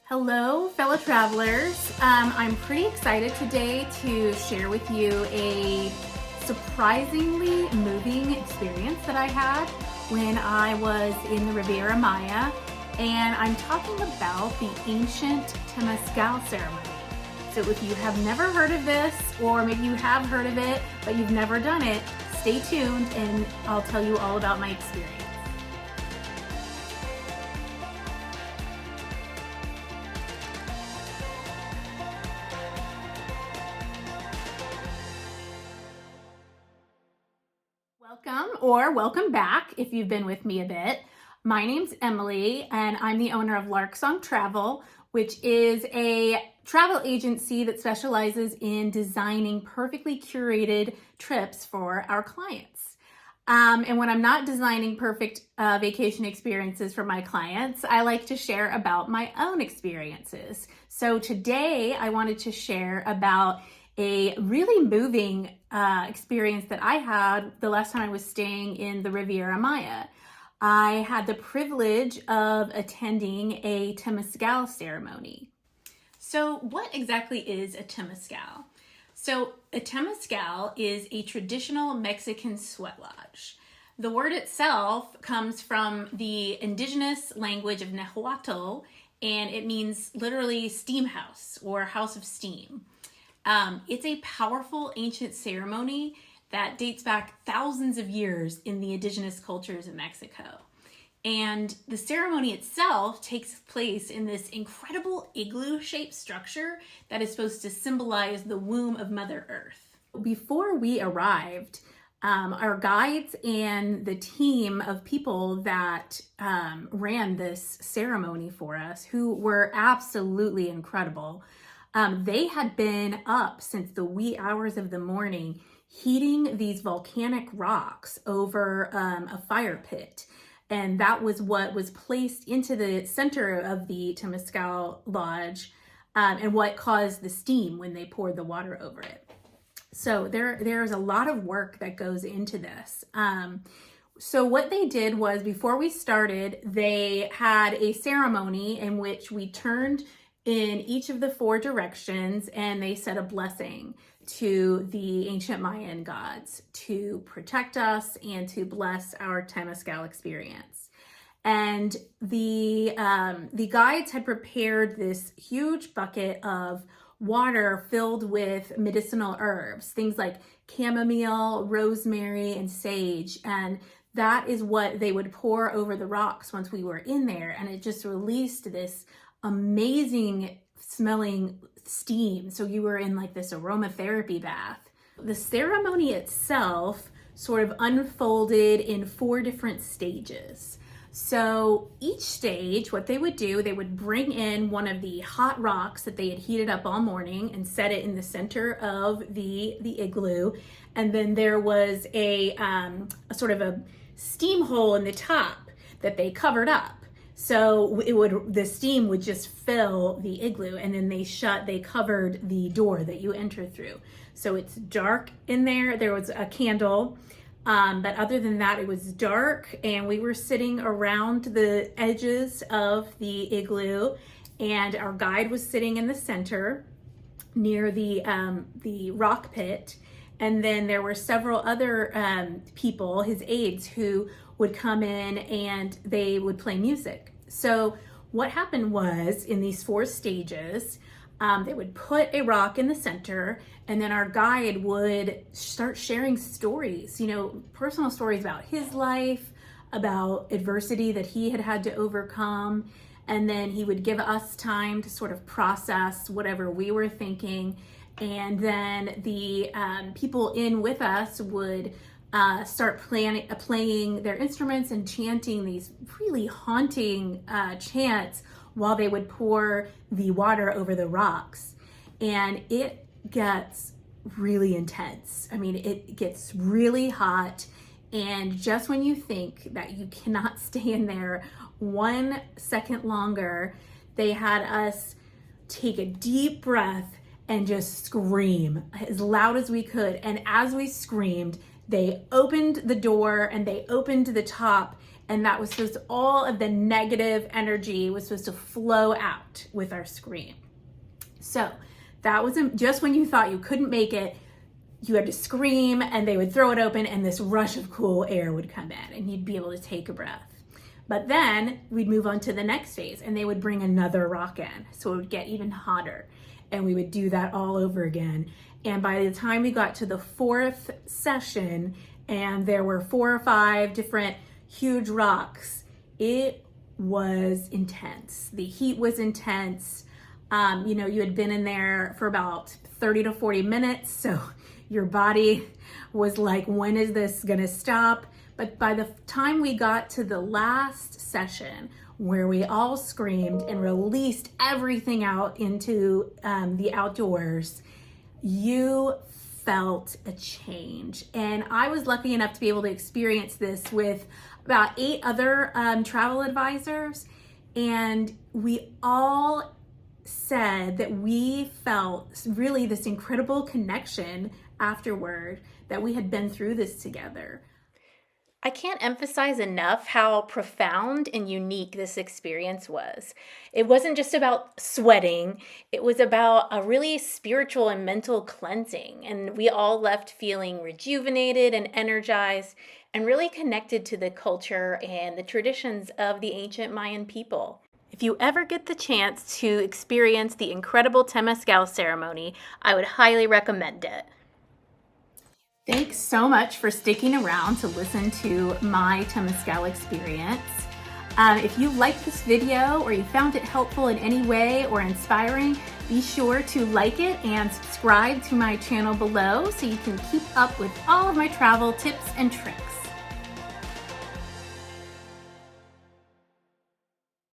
Hello, fellow travelers. I'm pretty excited today to share with you a surprisingly moving experience that I had when I was in the Riviera Maya, and I'm talking about the ancient Temezcal ceremony. So if you have never heard of this, or maybe you have heard of it, but you've never done it, stay tuned and I'll tell you all about my experience. Welcome back if you've been with me a bit. My name's Emily and I'm the owner of Lark Song Travel, which is a travel agency that specializes in designing perfectly curated trips for our clients. And when I'm not designing perfect vacation experiences for my clients, I like to share about my own experiences. So today I wanted to share about a really moving experience that I had the last time I was staying in the Riviera Maya. I had the privilege of attending a Temazcal ceremony. So what exactly is a Temazcal? So a Temazcal is a traditional Mexican sweat lodge. The word itself comes from the indigenous language of Nahuatl, and it means literally steam house or house of steam. It's a powerful ancient ceremony that dates back thousands of years in the indigenous cultures of Mexico. And the ceremony itself takes place in this incredible igloo-shaped structure that is supposed to symbolize the womb of Mother Earth. Before we arrived, our guides and the team of people that ran this ceremony for us, who were absolutely incredible, they had been up since the wee hours of the morning heating these volcanic rocks over a fire pit. And that was what was placed into the center of the Temazcal lodge and what caused the steam when they poured the water over it. So there's a lot of work that goes into this. So what they did was, before we started, they had a ceremony in which we turned in each of the four directions and they said a blessing to the ancient Mayan gods to protect us and to bless our Temazcal experience. And the guides had prepared this huge bucket of water filled with medicinal herbs, things like chamomile, rosemary, and sage. And that is what they would pour over the rocks once we were in there. And it just released this amazing smelling steam. So you were in like this aromatherapy bath. The ceremony itself sort of unfolded in four different stages. So each stage, what they would do, they would bring in one of the hot rocks that they had heated up all morning and set it in the center of the igloo. And then there was a sort of a steam hole in the top that they covered up. So the steam would just fill the igloo, and then they covered the door that you enter through. So it's dark in there. There was a candle, but other than that, it was dark, and we were sitting around the edges of the igloo, and our guide was sitting in the center near the rock pit. And then there were several other people, his aides, who would come in and they would play music. So what happened was, in these four stages, they would put a rock in the center, and then our guide would start sharing stories, personal stories about his life, about adversity that he had had to overcome. And then he would give us time to sort of process whatever we were thinking. And then the people in with us would start playing their instruments and chanting these really haunting chants while they would pour the water over the rocks. And it gets really intense. I mean, it gets really hot. And just when you think that you cannot stay in there 1 second longer, they had us take a deep breath and just scream as loud as we could. And as we screamed, they opened the door and they opened the top, And that was supposed to, all of the negative energy was supposed to flow out with our scream. So that was just when you thought you couldn't make it, you had to scream, and they would throw it open and this rush of cool air would come in and you'd be able to take a breath. But then we'd move on to the next phase and they would bring another rock in. So it would get even hotter and we would do that all over again. And by the time we got to the fourth session and there were 4 or 5 different huge rocks, it was intense. The heat was intense. You know, you had been in there for about 30 to 40 minutes. So your body was like, when is this gonna stop? But by the time we got to the last session where we all screamed and released everything out into the outdoors, you felt a change. And I was lucky enough to be able to experience this with about 8 other travel advisors. And we all said that we felt really this incredible connection afterward, that we had been through this together. I can't emphasize enough how profound and unique this experience was. It wasn't just about sweating, it was about a really spiritual and mental cleansing. And we all left feeling rejuvenated and energized and really connected to the culture and the traditions of the ancient Mayan people. If you ever get the chance to experience the incredible Temezcal ceremony, I would highly recommend it. Thanks so much for sticking around to listen to my Temazcal experience. If you liked this video or you found it helpful in any way or inspiring, be sure to like it and subscribe to my channel below so you can keep up with all of my travel tips and tricks.